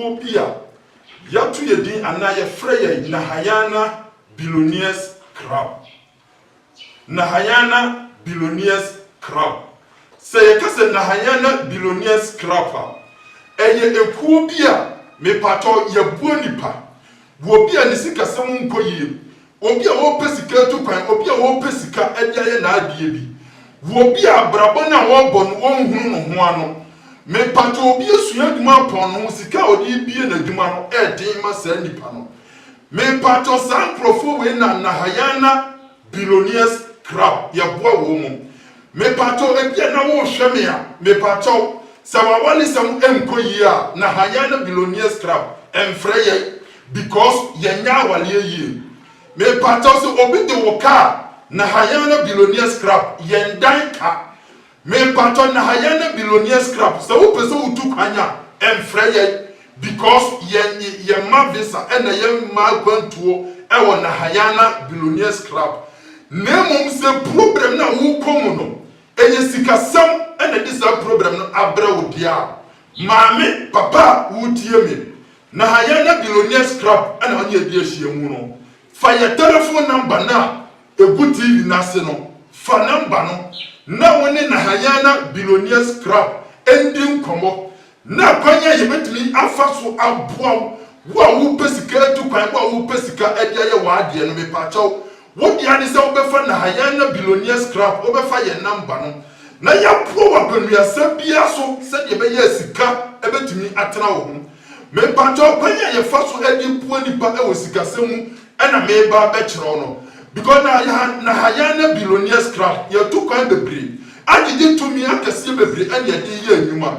ekuo bi a yatu yedin ana ye freye Nahayana Billionaires Club. Nahayana Billionaires Club. Se ye kase Nahayana Billionaires Club eye ekuo bi a me pato ye buo nipa. Wo bi a nisika sam nko yie. Obi a wo pesika tu kwan, obi a wo pesika ediaye na adie bi. Wo bi a brabo na wo bɔ no wo hunu no ho ano. Me pato obi esua duma pon no sika odi bie na duma no edin ma sa nipa no. Me pato san profo we na Nahayana Billionaires Club ya boa wo mu. Me pato ebia na wo hwɛ me a me pato sa wa wali sam enko yi a Nahayana Billionaires Club emfreye because yenya wale yi. Me pato so obi de wo ka Nahayana Billionaires Club yendan ka. Me pato Nahayana Billionaires Club so wo pese wo tu kwanya emfreye because yen ma visa ena yen ma kwantuo e wo Nahayana Billionaires Club. Nemom se problem na wo komu no enye sikasam ena disa problem no abra wo dia. Maame papa wo tie me. Nahayana Billionaires Club ena onye die hie mu no. Fa your telephone number na egu TV na se no. Fa number no na woni Nahayana Billionaires Club ending komo. Na kwanya yebetumi afa so aboa wo pesika tu kwan wo pesika edia ye wa ade no me pacho. Wo dia ni se wo befa Nahayana Billionaires Club wo befa ye number no. Na ya pro wa panua sabia so se de be ye sika ebetumi atena wo ho. Me pacho kwanya ye fa so edi puo nipa e wo sika semu ena me ba be kire no. Because Nahayana Billionaires Club ye tu kwan bebre. Agidi tumi akese bebre ene ye di ye enuma.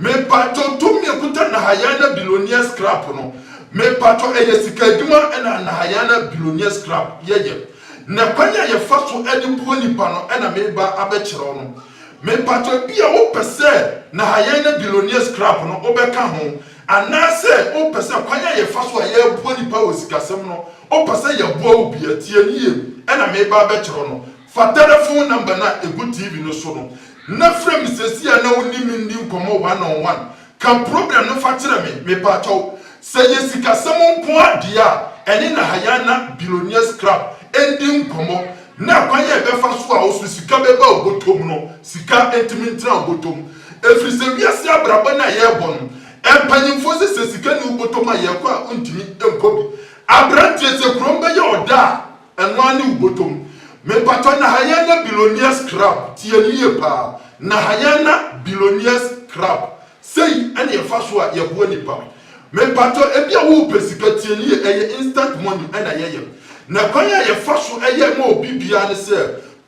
Me pato tumi ekuta Nahayana Billionaires Club no. Me pato eye sika eduma ena Nahayana Billionaires Club ye. Na kwanya ye fa so edi puo nipa no ena me ba abekire no. Me pato bia wo pese Nahayana Billionaires Club no obeka ho anase wo pese kwanya ye fa so ye puo nipa wo sika sem no o pese ye boa obi atie nie ena me ba abekire no. Fa telephone number na egu TV no so no. Na frame sesia na woni mindi nkomo one on one. Ka problem no fa kire me pato se ye sika sem nko adia ene Nahayana Billionaires Club ending nkomo na kwanya e be fa so a osu sika beba obotom no sika entimintra obotom efri se wiase abraba na ye bo no empanyimfo se sika ni obotom a ye kwa ontimi enkobi abrantie se krombe ye oda eno ani obotom me pato Nahayana Billionaires Club tieliye pa Nahayana Billionaires Club sei ene ye fa so a ye bo nipa me pato ebia wo pesika tieliye eye instant money ena ye na kwanya ye fa so eye ma obibia ne se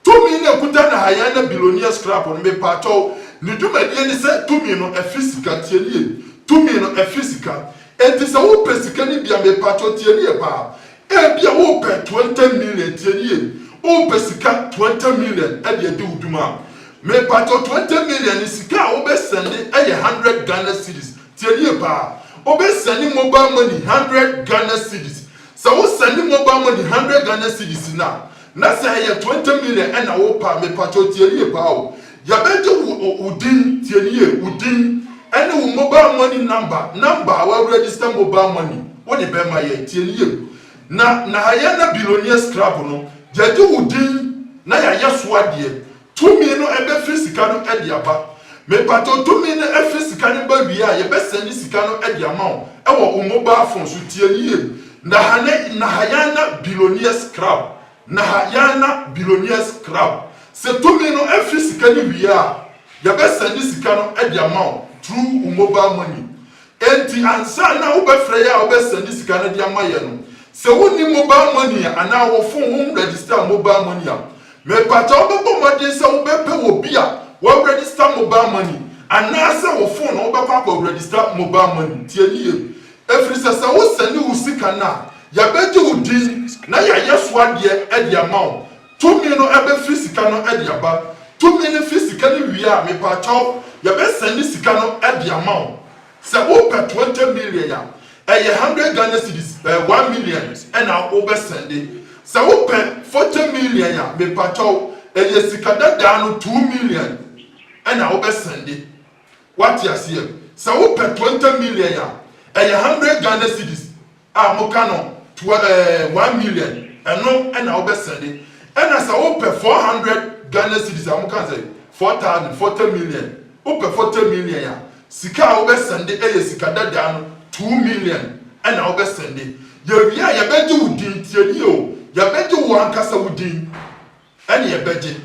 tumi na kuta Nahayana Billionaires Club no me pato ni dumadie ne se tumi no efisika tieliye tumi no efisika enti se wo pesika ni bia me pato tieliye pa e bia wo pe 20 million tieliye wo pesika 20 million e de uduma me pato 20 million sika wo be sende eye 100 Ghana cedis tieliye pa wo be sende mobile money 100 Ghana cedis. So wo send mobile money 100 Ghana cedis na say ye 20 million and wo pa me pacho tieliye pa o ya beje udin tieliye udin and wo mobile money number we register mobile money wo de be ma ye tieliye na Nahayana Billionaires Club no jaje udin na ya yeso ade 2 million no ebe fisika no ade aba me pacho 2 million e fisika no ba wi a ye be send sika no ade ama e wo mobile phone so tieliye Nahayana Billionaires Club. Nahayana Billionaires Club. Se tumi no every sika ni wia. Ya be send sika no e dia ma through mobile money. Enti ansa na wo be frɛ ya wo be send sika no dia ma ye no. Se woni mobile money ana wo phone wo register mobile money a. Me pata wo be bo modin se wo be pe wo bia wo register mobile money. Ana se wo phone wo be kwa register mobile money. Tie ni efri se wo send wo sika na ya beje udin na ya yeso ade e dia ma 2 million no ebe fisika no e dia ba 2 million fisika ni wi a me pa chaw ya be send sika no e dia ma se wo pe 20 million ya e 100 Ghana cedis 1 million e na wo be send se wo pe 40 million ya me pa chaw e ye sika da no 2 million e na wo be send what you see se wo pe 20 million ya 100 Ghana cedis a moka no 1 million eno na wo be send ena sa wo pe 400 Ghana cedis a moka say 4,000 40 million wo pe 40 million ya sika a wo be send sika dada no 2 million ena wo be send ya wia ya beje udin tiani o ya beje wo ankasa udin ene ya beje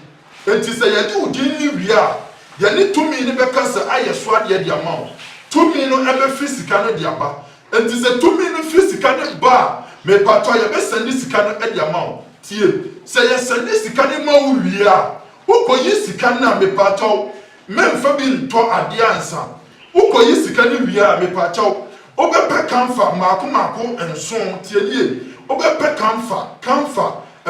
enti say ya je udin ni wia ya ni tumi ni be kasa aye so ade de ama tumi no ebe fisika no de aba enti say tumi no fisika ne ba me pato ya be send sika no de ama tie say ya send sika ne ma wo wia ukoyi sika na me pato memfa bi nto ade ansa ukoyi sika ne wia me pato obepe kamfa maako enson tienie obepe kamfa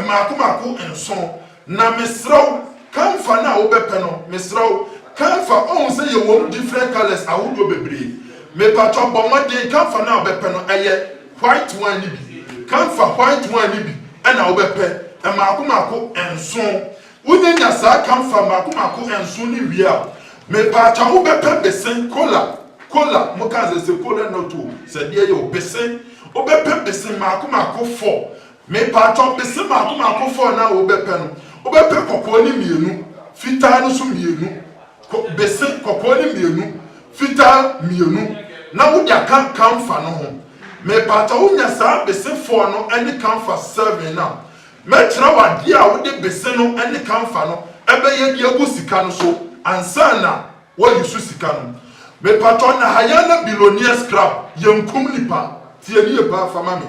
maako enson na mesraw kamfa na obepe no mesraw kamfa on say ye wom different colors awodo bebre me pato bomode kamfa na obepe no eye white one ni bi kamfa white one ni bi na obepe maako enson wonyanya sa kamfa maako enson ni wia me pato obepe besen kola mukaze se kola no to se dia yo besen obepe besen maako 4 me pato besen maako 4 na obepe no obepe kokko ni mienu fita no so mienu besen kokko ni mienu fita mienu na wo dia kan fa no ho me pato wonya sa besen 4 no ene kan fa 7 na me tra wa dia wo de besen no ene kan fa no ebe ye dia go sika no so ansana wo yusu sika no me patron na hayana billionaire scrap yankum nipa tieni ba fama me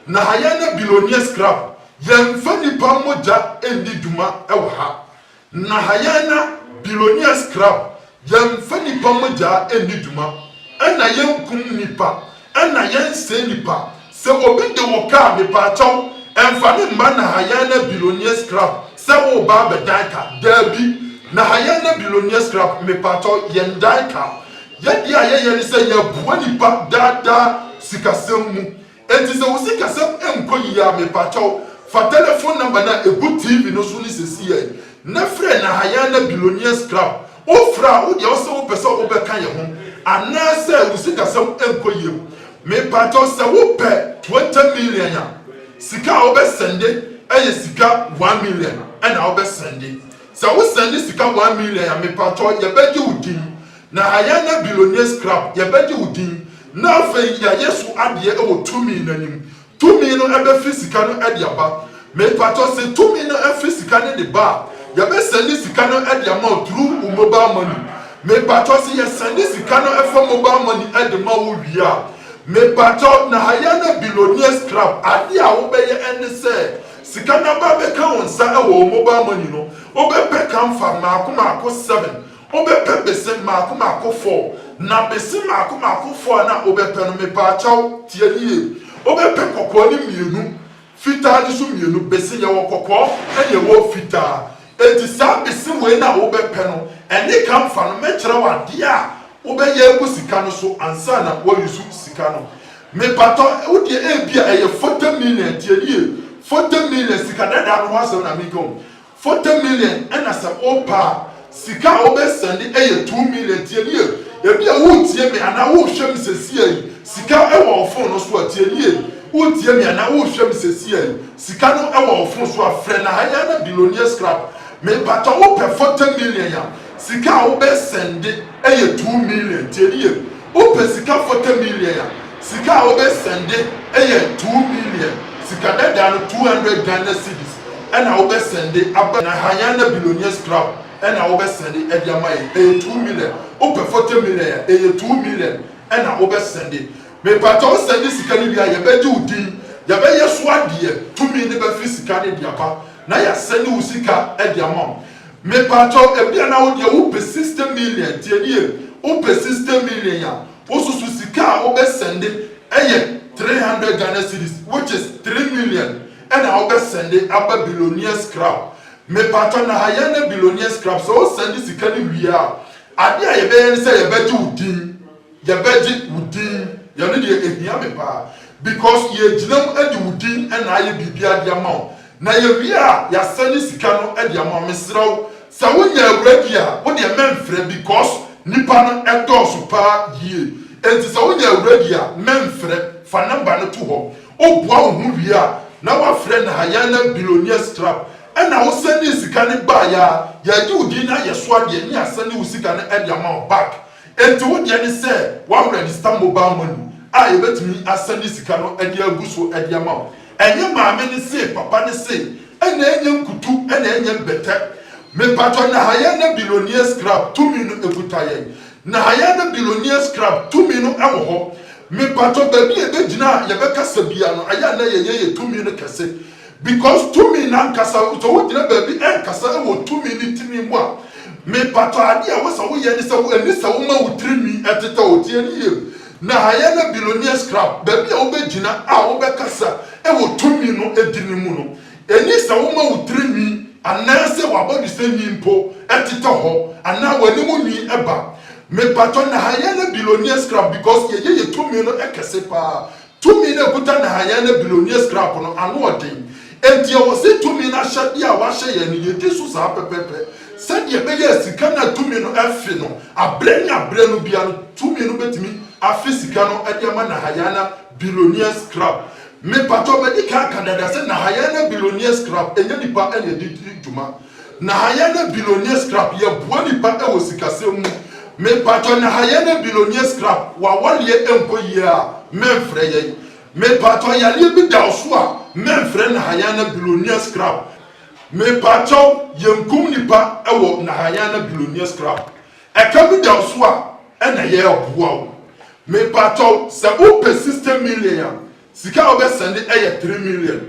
na hayana billionaire scrap yamfa nipa moja endi duma ewo ha na hayana billionaire scrap yamfa nipa moja endi duma ena yankum nipa ena yanse nipa se obi de woka me patron emfa ne ma na hayana billionaire scrap se wo ba be daika dabi na hayana billionaire scrap me patron yen daika yadi ayeye ni say ya buwa nipa dada sikasem mu enti se wo sikasem enkoyi ya me pacho fa telephone number na egu TV no so ni sesi ye na frɛ na hayana billionaire scrap o fra o de o se wo pese o be kan ye ho ana se wo sikasem enkoyi me pacho se wo pɛ 20 million ya sika o be sende eye sika 1 million and o be sende se wo sende sika 1 million ya me pacho ye beji udin na hayana billionaire scrap ya beji udin na fe ya yesu ade e wo 2 million anim 2 million ebe fisika no ade aba me pato se 2 million e fisika ne de ba ya be send sika no ade ama through mobile money me pato se ya send sika no e for mobile money ade ma wo wia me pato na hayana billionaire scrap ade a wo be ye ene se sika na ba be ka won sa e wo mobile money no obepe kan fa maako 7 obepe bese maako 4 na bese maako 4 na obepe no me pa chaw tianie obepe kokko ni mienu fita ni so mienu bese ye wo kokko eye wo fita enti sa bese we na obepe no ene kan fa no me kire wa de a obeye ku sika no so ansa na wo yusu sika no me pato wo de e bia eye 40 million tianie 40 million sika dada no wa so na mi kom 40 million ena sa opa sika obe send eye 2 million tienie ebi a wo tie me ana wo hwem sesie sika e wo phone no so tienie wo tie me ana wo hwem sesie sika no e wo phone so afre na hayana billionaire scrap me pato wo pe 40 million ya sika obe send eye 2 million tienie wo pe sika 40 million ya sika obe send eye 2 million sika dada no 200 Ghana cedis ena obe send aba na hayana billionaire scrap ena wo be send e dia mai 2 million o pe 40 million e 2 million ena wo be send me pato send sika ni bia ye be di udin ye be yeso ade 2 million be fi sika ni dia pa na ya send wo sika e dia mam me pato e bia na wo dia wo pe 60 million tie nie wo pe 60 million ya wo susu sika wo be send e ye 300 Ghana cedis which is 3 million ena wo be send aba billionaire scrap me pato na hayana billionaire scrap so send sika ni wia ade a ye be yen say ye beji udin ye no de ehia me pa because ye ginam adi udin na aye bibia de ama na ye wia ya send sika no ade ama mesraw sa wonya awradi a wo de memfre because nipa no edo so pa yie enti sa wonya awuradi a memfrɛ fa number no to hɔ obua wo hu wi a na wa frɛ na Hayana billionaire scrap ɛna wo sɛne sika ne ba ya ji udi na yeso ade ni asɛne wo sika ne ɛde ama back enti wo de ne sɛ wa register mobile money a yebetumi asɛne sika no ɛde aguso ɛde ama ɛnyɛ maame ne se papa ne se ɛna ɛnyɛ nkutu ɛna ɛnyɛ mbɛtɛ me patɔ na Hayana billionaire scrap tumi no ekuta yɛ na Hayana billionaire scrap tumi no ɛwɔ hɔ me patɔ baabi ebegyina yɛbɛka sabia no aya na yɛyɛ tumi no kɛse because tumi na nkasa to wo gyina baabi ɛnkasa ɛwɔ tumi ne tini mu a me patɔ ade a wo sa wo yɛ ne sɛ wo ani sɛ wo ma wo tiri ɛteta wo tie ne yɛ na Hayana billionaire scrap baabi a wo bɛgyina a wo bɛkasa ɛwɔ tumi no edini mu no ani sɛ wo ma wo tiri anaasɛ wabɔde sɛ nyimpo ɛteta hɔ anaa w'ani mu ni ɛba me patɔ na Hayana billionaire scrap because yɛyɛ tumi no ɛkɛse paa tumi no ekuta na Hayana billionaire scrap no ano ɔden enti ɛwɔ sɛ tumi no ahyɛde a wahyɛ yɛn no yɛdi so saa pɛpɛpɛ sɛdeɛ bɛyɛ sika na tumi no ɛfe no abrɛ no bia no tumi no bɛtumi afe sika no ɛde ama na Hayana billionaire scrap me patɔ bɛdi ka dada sɛ na Hayana billionaire scrap ɛnyɛ nipa ɛna ɛdi dwuma na Hayana billionaire scrap yɛboa nipa ɛwɔ sikasɛm mu me patɔ na Hayana billionaire scrap wa wɔleɛ ɛnkɔ yie a memfrɛ yɛn me patɔ yaleɛ bi da so a memfrɛ na Hayana billionaire scrap me patɔ yɛnkum nipa ɛwɔ na Hayana billionaire scrap ɛka bi da so a ɛna yɛ ɔboa wo me patɔ sɛ wopɛ 60 million sika wobɛsɛnde ɛyɛ 3 million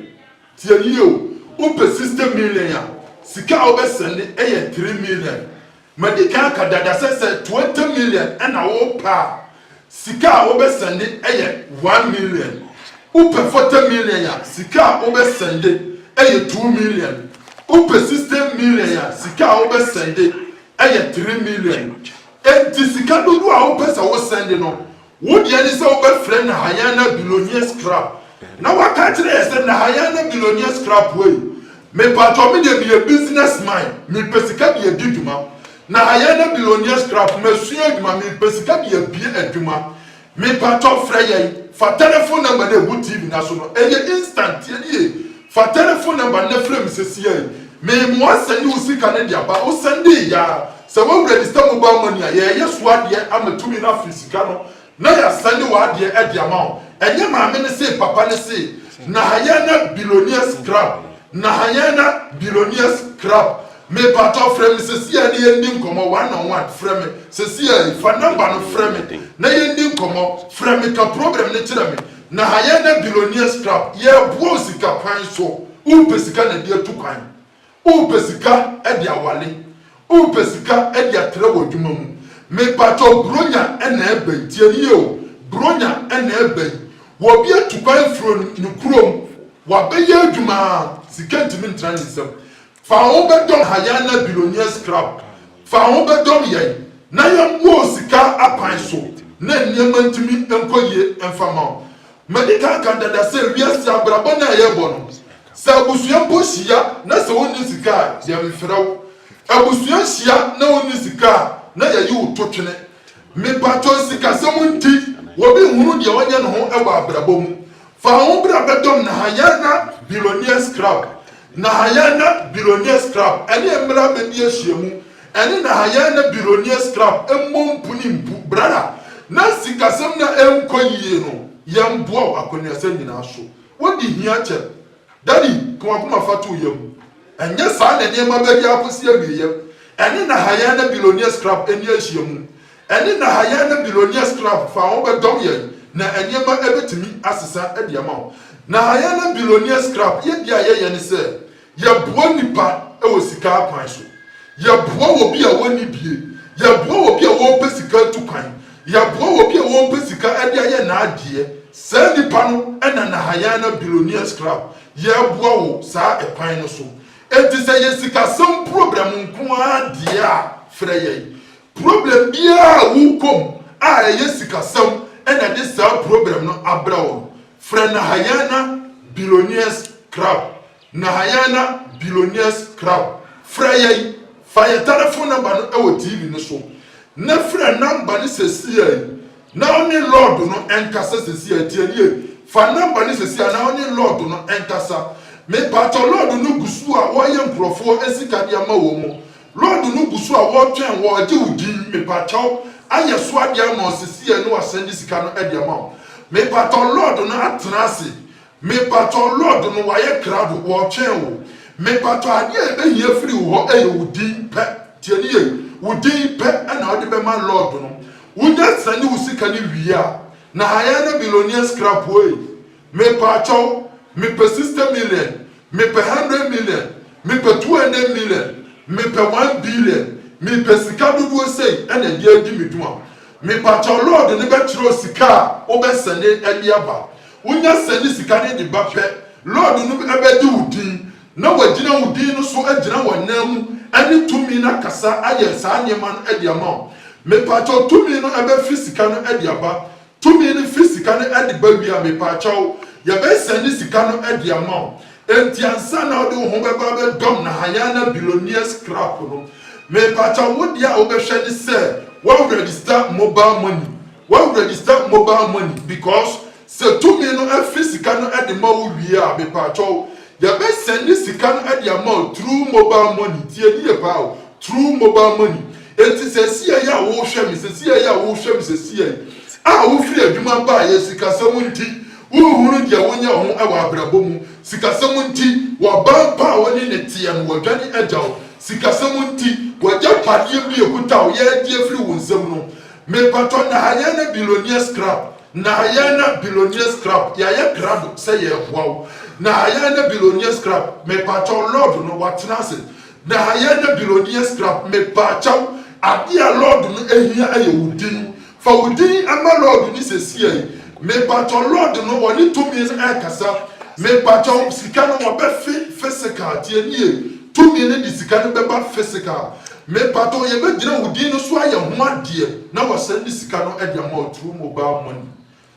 tie yie o wopɛ 60 million sika wobɛsɛnde ɛyɛ 3 million madika ka dada sɛ 20 million ɛna wo pa sika wobɛsɛnde ɛyɛ 1 million wopɛ 40 million sika wobɛsɛnde ɛyɛ 2 million wopɛ 60 million sika wobɛsɛnde ɛyɛ 3 million enti sika dodo a wopɛ sɛ wo sɛnde no wo de ani sɛ wobɛfrɛ na Hayana billionaire scrap na waka kyerɛ sɛ na Hayana billionaire scrap wey me patɔ me de be business mind me pesika de adi dwuma na Hayana billionaire scrap mesua dwuma me pesika de abie adwuma me patɔ frɛ yɛn fa telephone number na ebu TV na so no ɛyɛ instant yɛ fa telephone number na frɛ me sesie me mo asɛnde wo sika ne de aba wo sɛnde ya sɛ wo register mobile money a yɛyɛ so adeɛ amatumi na free sika no na ya sɛnde wo adeɛ ɛde ama wo ɛnyɛ maame ne se papa ne se na Hayana billionaire scrap na Hayana billionaire scrap me patɔ frɛ me sesie ne yɛndi nkɔmmɔ 1-on-1 frɛ me sesie fa number no frɛ me na yɛndi nkɔmmɔ frɛ me ka program ne kyerɛ me na Hayana billionaire scrap yɛboa sika kwan so wopɛ sika na de atu kwan wopɛ sika ɛde awale wopɛ sika ɛde atra wɔ adwuma mu me patɔ bronya ɛna ɛbɛn tie nie o bronya ɛna ɛbɛn wɔ bi atu kwan furo ne kurom wabɛyɛ adwuma sika ntimi ntra ne nsɛm fa ho bɛdɔm Hayana billionaire scrap fa ho bɛdɔm yɛn na yɛmmoɔ sika apan so na nneɛma ntimi nkɔ yie ɛmfa ma wo medika ka dada sɛ wiase abrabɔ na ɛyɛbɔ no sɛ abusua mpo hyia na sɛ wonni sika a yɛmfrɛ wo abusua hyia na wonni sika a na yɛyi wo to twene me patɔ sikasɛm nti wɔbi hunu deɛ wɔnyɛ ne ho ɛwɔ abrabɔ mu fa ho bra bɛdɔm na Hayana billionaire scrap na Hayana billionaire scrap ɛne mmra bɛbi ahyia mu ɛne na Hayana billionaire scrap ɛmmɔ mpuni mpu brada na sikasɛm na ɛnkɔ yie no yɛmboa wo akɔneasɛ nyinaa so wodi hia kyɛ dadi kɔmakoma fato yam ɛnyɛ saa na nneɛma bɛdi akɔsi awieyɛ ɛne na Hayana billionaire scrap ɛni ahyia mu ɛne na Hayana billionaire scrap fa ho bɛdɔm yɛn na nneɛma ɛbɛtumi asesa ɛde ama wo na Hayana billionaire scrap yɛdi a yɛyɛ ne sɛ yɛboa nipa ɛwɔ sika akwan so yɛboa wɔ bi a wɔni bie yɛboa wɔ bi a wɔpɛ sika tu kwan yɛboa wɔ bi a wɔpɛ sika ɛde ayɛ n'adeɛ saa nipa no ɛna na Hayana billionaire scrap yɛboa wo saa ɛkwan no so enti sɛ yɛ sikasɛm problem nko ara deɛ a frɛ yɛn problem biara wo kom a ɛyɛ sikasɛm ɛna de saa problem no abra wo frɛ na Hayana billionaire scrap na Hayana billionaire scrap frɛ yɛn fa yɛ telephone number no ɛwɔ TV no so na frɛ number no sɛsie na oni lord no enkasa sesi atielie fa number ni sesi na oni lord no enkasa me pato lord no gusu a wo ye nkrofo esika dia ma wo mu lord no gusu a wo twen wo age udi me pato aye so adia ma sesi e no wasandi sika no adia ma me pato lord no atrase me pato lord no waye crowd wo twen wo me pato adia e be hia free wo e udi pe tielie udi pe na odi be ma lord no Uja sani usika ni wia na hayana billionaire scrap way me pacho me pe 60 million me pe 100 million me pe 200 million me pe 1 billion me pe sika dudu sei ena dia di meduma me pacho lord ne be tro sika o be sani eliaba unya sani sika ne di ba pe lord no be di udi na wagina udi no so agina wonam ani tumi na kasa aye sa nyema no edi ama me pacho tumi no ebe fisika no edi aba tumi ni fisika no edi bawia me pacho ya be sani sika no edi ama enti ansa na odi ho beba be dom na hayana billionaire scrap no me pacho wodia obehwe ni se wo register mobile money because se tumi no e fisika no edi ma wo wia me pacho ya be sani sika no edi ama through mobile money tie ni e pa through mobile money enti se sia ya wo hwe mi se sia ya wo hwe mi se sia wo firi adwuma ba ya sikasam nti wo hunu dia wonya ho ewa abrabo mu sikasam nti wo ban pa woni ne tie no wadwani agyaw sikasam nti wagya padie bi ekuta wo ya die firi wo nsam no me pato na hayana billionaire scrap ya ya grado se ye hwawo na hayana billionaire scrap me pato lord no watenase na hayana billionaire scrap me pato adia lord no ehia aye wudin fa wudin ama lord ni sesie me pato lord no woni tumi akasa me pato sika no wo be physical tie nie tumi ne di sika no be ba physical me pato ye be gina wudin no so aye ho ade na wo send sika no ade ama through mobile money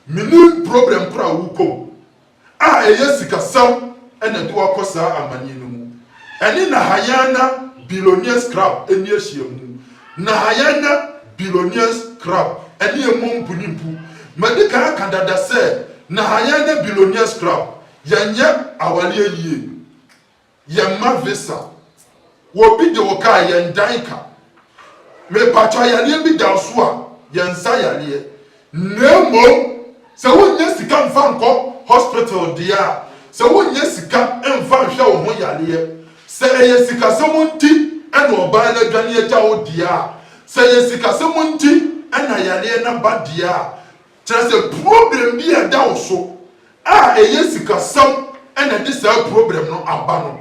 minimum problem pra wuko eye sika sam ena de wakosa amani no mu eni na hayana billionaire scrap eni ehia na hayana billionaire scrap eni emom punimpu medika kadada se na hayana billionaire scrap yenye awale yie yemma visa wo bi de wo ka yendanka me pacho yale bi da so a yensa yale nemo se wonye sika mfa nko hospital dia se wonye sika mfa hwe wo ho yale se eye sika se monti ena oba na dwane agya wo dia se ye sika se monti ena yale na ba dia tell se problem bi e da wo so eye sika sam ena dis problem no aba no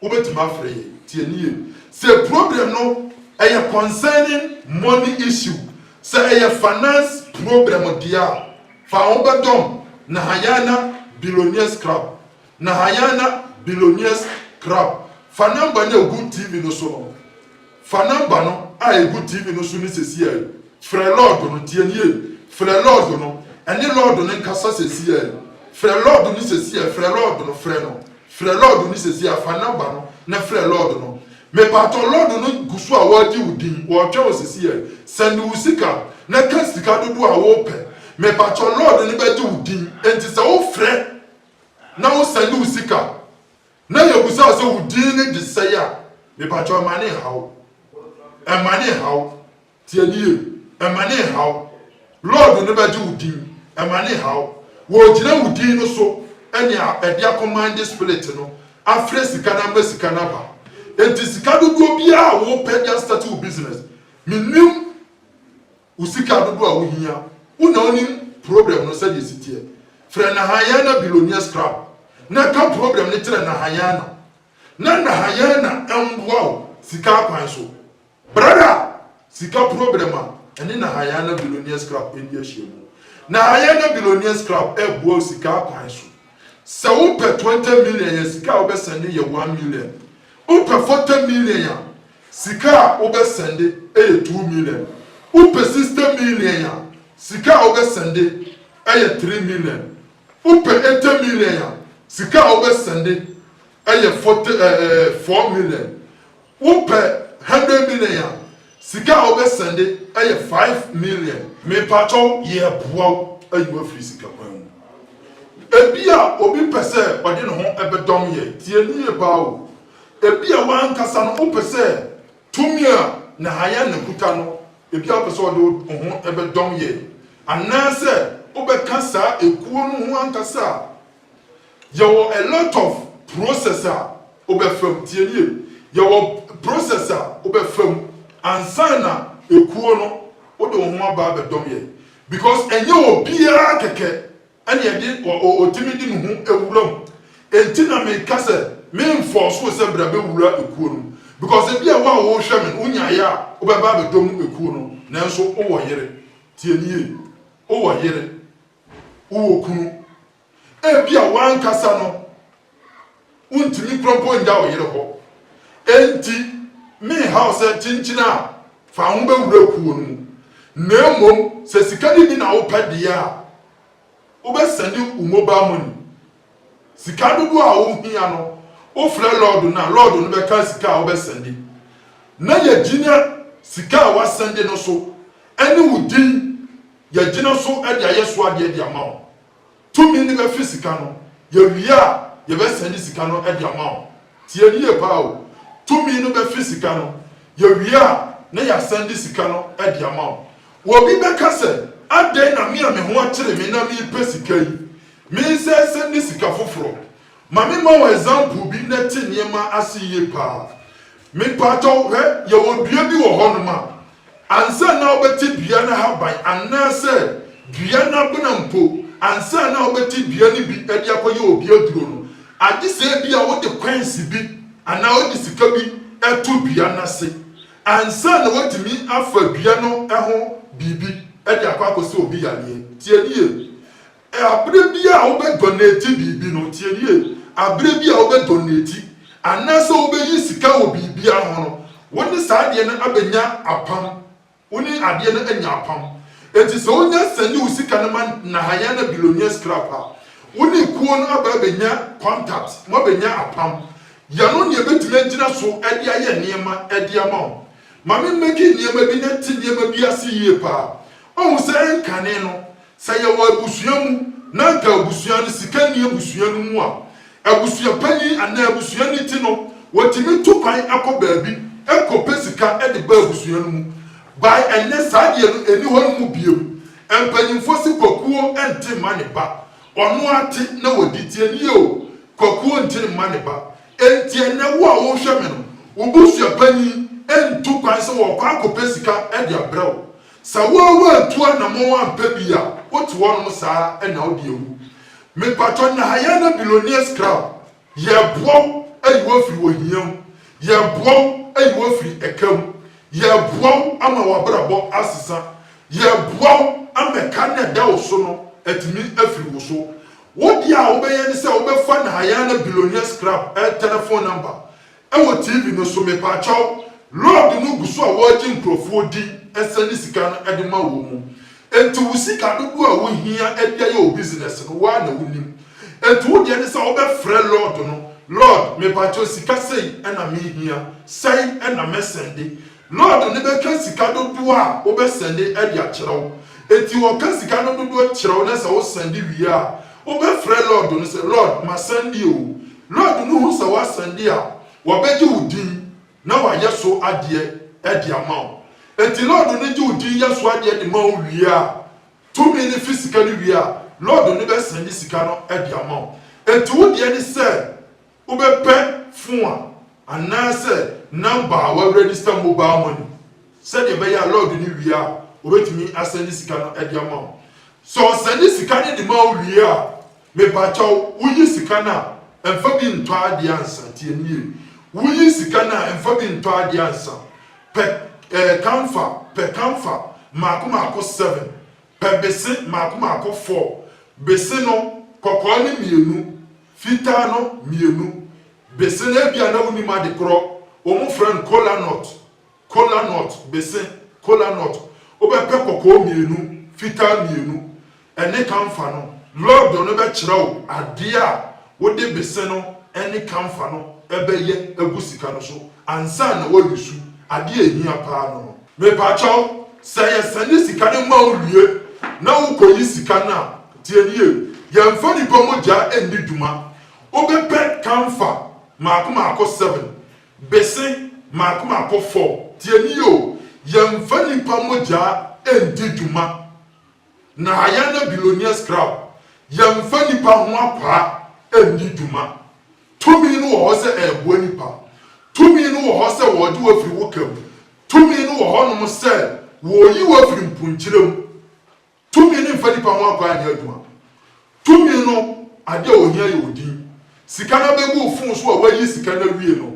wo betima frɛ tie nie se problem no eye concerning money issue se eye finance problem dia fa wo bedom na hayana billionaire scrap na hayana billionaire scrap fa number na good TV no so fa number no a good TV no so ni sesi ai frɛ lord no tie nie frɛ lord no ene lord no nkasa sesi ai frɛ lord no sesi ai frɛ lord no frɛ no frɛ lord no sesi ai fa number no na frɛ lord no me pato lord no gusu a wadi udin wo twa sesi ai send usika na kasika dodo a wo pɛ me pato lord no be di udin enti se wo frɛ na wo send usika na ye gusa se udin ne de seya me pato mane hawo tie nie mane hawo lord no be di udin mane hawo wo gina udin no so ene a dia command spirit no afre sika na masika na ba enti sika dodo bia wo pɛ dia start wo business minim usika dodo a wo hia una oni problem no say dey sitie frɛ na hayana billionaire scrap na ka problem ne tire na hayana emboa sika kwan so brother sika problem a ene na hayana billionaire scrap eni ahiemu na hayana billionaire scrap eboa sika kwan so se wo pɛ 20 million ya sika wo be sende ye 1 million wo pɛ 40 million ya sika wo be sende e 2 million wo pɛ 60 million ya sika wo be sende e 3 million wo pɛ 80 million ya sika wo be sende e 4 million wo pɛ 100 million ya sika wo be sende e 5 million me pacho ye boa ayiwa free sika kwan ebia obi pese ode ne ho ebedom ye tie ni eba o ebia wan kasa no opese tumia na haya ne kuta no ebia pese ode ho ebedom ye anase obeka sa ekuo no ho ankasa yawo a lot of processor obefam tie ni yawo processor obefam ansana ekuo no ode ho aba bedom ye because enye obia keke ani yedi otimidi no hu ewuram entina me kase me enforce se bra be wura ekuo no because ebia wa wo hwe me unya ya obeba bedom ekuo no nanso wo yere tie nie wo yere wo kunu ebia wan kasa no untimi propon nja wo yere ho enti me house chinchina fa ho be wura ekuo no nemom se sikadi bi na wo padia wo be send mobile money sika dodo a wo hia no wo frɛ lord no be ka sika wo be send na ya gina sika a wa send no so ani wudin ya gina so e dia yeso ade dia ma wo to mi ni be fi sika no ya wia ya be send sika no e dia ma wo tie ni e pa wo to mi ni be fi sika no ya wia na ya send sika no e dia ma wo wo bi be ka se ade na me ho akire me na me pesika yi me se ni sika foforo ma me ma wo example bi na ti niema asiye pa me pato he ye wo dua bi wo ho no ma ansa na obeti dua na haban anase dua na bonampo ansa na obeti dua ni bi ade akoye obi aduro no ade se bi a wo de kwansi bi ana wo de sika bi etu dua na se ansa na wotimi afa dua no ho bibi ede akwakosi obi yanie tie nie abre bia wo be donate bibi no tie nie abre bia wo be donate anase wo be yi sika wo bibi ho no woni saade no abenya apam woni ade no anya apam enti so wonya sani wo sika no man na haya na billionaire scrapper woni kuo no aba benya contact mo benya apam ya no ne betime gina so ede aye niema ede ama mame meki niema bi na ti niema bi asiye pa o se enkane no say ye wa abusuamu na nka abusua no sika ni abusua no mu a abusua panyi ana abusua ni ti no wotimi tupan akoba bi ekope sika e de ba abusua no mu by enne saade no eni ho mu biem empanyimfo si kokuo ente mane ba ono ate na wodi tie ni o kokuo ente mane ba enti enne wo a wo hwe me no obusua panyi entu kwan se wo kwa akope sika e de abrɛw sawo atua na mo ampa bia wotu wono saa e na odi ewu me patron na haya na billionaire scrap ye bow ayiwo firi wo hiam ye bow ayiwo firi ekam ye bow ama wabrabo asesa ye bow ameka na da wo so no atimi afiri wo so wodi a wo be ye ni se wo be fa na haya na billionaire scrap telephone number e wo tv no so me patron lord no guso a wo agin krofo di esani sika no edema wo mu enti wo sika dodo a wo hia edia ye o business no wa na wonim enti wo de ne sa wo be frɛ lord no lord me patro sika sei na me hia sei na me sende lord ne be ka sika dodo a wo be sende edia kyerɛw enti wo ka sika no dodo kyerɛw na sa wo sende wi a wo be frɛ lord no se lord ma sende o lord no hu sa wa sende a wo be ji udin na wa yeso ade edia ma enti lord ne ji udi yeso ade de ma wi a to me ne physical wi a lord ne be send sika no ade ama enti wo de ne se wo be pe fun a ana se number wa register mobile money said de be ya lord ne wi a wo betimi asend sika no ade ama so send sika ne de ma wi a me ba chaw wo yi sika na emfa bi nto ade ansa tie nie wo yi sika na emfa bi nto ade ansa pe kamfa mako 7 pe bese mako 4 bese no kokko ni mienu fita no mienu bese na bia na woni ma de kro o mu friend cola nut bese cola nut o be pe kokko mienu fita mienu ene kamfa no lord no be kyerɛw ade a wo de bese no ene kamfa no ebe ye agusika no so ansa na wo yusu ade ehia pa no me pacho Say sani sika ne ma owie na wo koyi sika na tie nie yemfa nipa moja endi dwuma obepe kamfa maako 7 bese maako 4 tie nie o yemfa nipa moja endi dwuma na ayana billionaire scrap yemfa nipa ho akwa endi dwuma tumi no wo se ebo nipa tumi no wo se wo de wafiri wokam tumi no wo no se wo yi wafiri mpunkyerem tumi ni mfa nipa ho akwa anya adwuma tumi no ade ohia ye odin sika na begu fun so a wayi sika na wie no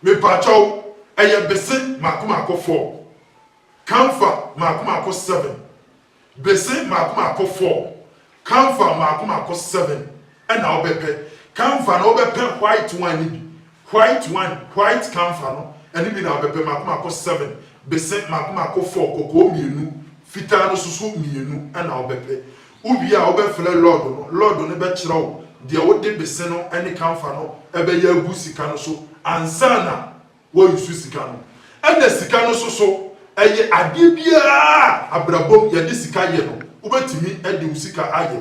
me pachaw eye bese maako 4 kamfa maako 7 bese maako 4 kamfa maako 7 ena obepe kamfa na obepe white one ni white kamfa no eni bi na obepe maako 7 bese maako 4 koko mienu fita no susu mienu ena obepe ubi a obefele lord no be kyerɛw de wode bese no ene kamfa no ebe ya agu sika no so ansana wo yusu sika no ene sika no so eye ade bia abrabom ye de sika ye no ubetimi ede usika aye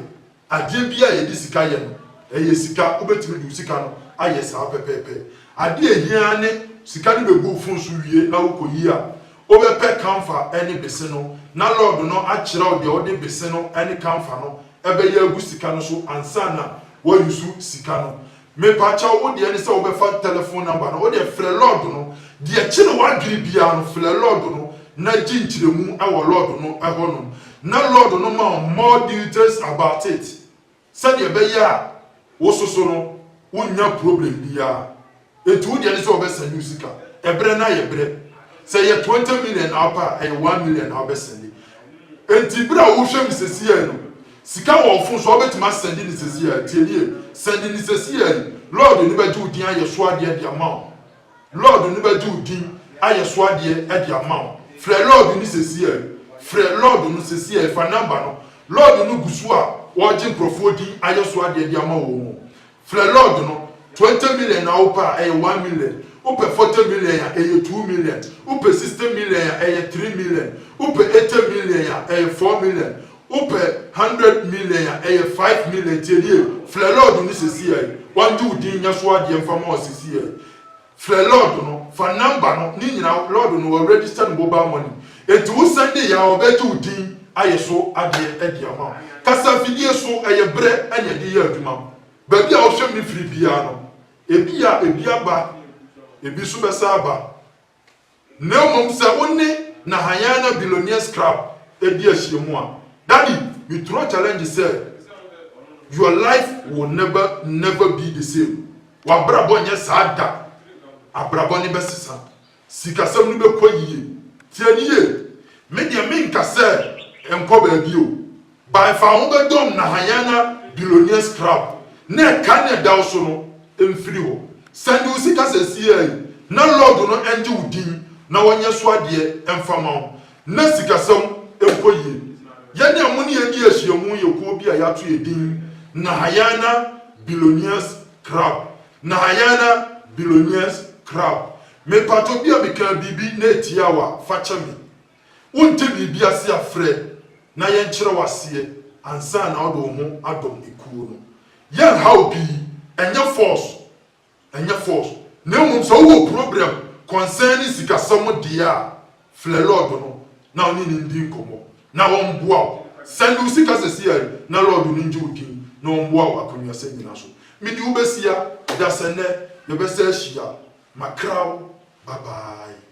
ade bia ye de sika ye no eye sika ubetimi de usika no aye sa pepepe ade ehia ne sika no begu fun so wie na wokoyi a obepe kamfa ene bese no na lord no a kyerɛw de wode bese no ene kamfa no ebe ya agu sika no so ansana wo yusu sika no me pacha wo de ene se obefa telephone number no wo de frɛ lord no de kyi no wadwiri bia no frɛ lord no na jinchiremu awo lord no ahono na lord no ma more details about it said ye be ya wo soso no wonya problem bia etu de ene se obesa sika ebre na ye bre say ye 20 million apa e 1 million obesani enti bra wo hwem sesi ya no sika wo fun so obetima send ni sesi ya tienie send ni sesi ya lord ni ba ju din aye so ade de amount lord ni ba ju din aye so ade de amount frɛ lord ni sesi ya frɛ lord no sesi ya fa number no lord no gusu a wo je profo din aye so ade de amount wo frɛ lord no 20 million na opa e 1 million upe 40 million ya 2 million upe 60 million ya 3 million upe 80 million ya 4 million upe 100 million ya 5 million tiedie frɛ lord ni sesi ya wanju udin nya so ade mfama o sesi ya frɛ lord no fa number no ni nyina lord no will register no mobile money etu usende ya obeju udin ayeso ade ama kasa fidie so bre anya de ya adwuma ba bia o hwem ni firi bia no ebia ba ebi so besa aba na mom se woni na hayana billionaire scrap edi ahiemu a daddy we throw challenge say your life will never be the same wa brabo nya sada abrabo ni besisa sikasam ni be koyie tianiye me de me nka say enko ba bio by fa ho be dom na hayana billionaire scrap na ka ne daw so no emfiri ho send usika sesi na lord no enje udin na wonye so ade emfama na sikasam enkoyie ye ne amuni ye di ahiemu ye ko bi a yato edin na hayana billionaires crab na hayana billionaires crab me pato bi a meka bibi na etiawa facha mi wonte bibi ase afre na ye nkyere wase ansa na odo ho adom ekuo no ye how bi enye force na mum so wo problem concerning sikasam dia frɛ lord no na oni ni ndi nkomo na won boa send usika sesi na lord no nji udin na won boa akonwa se nyina so midi ubesia da sene ye besa ahia makraw bye bye.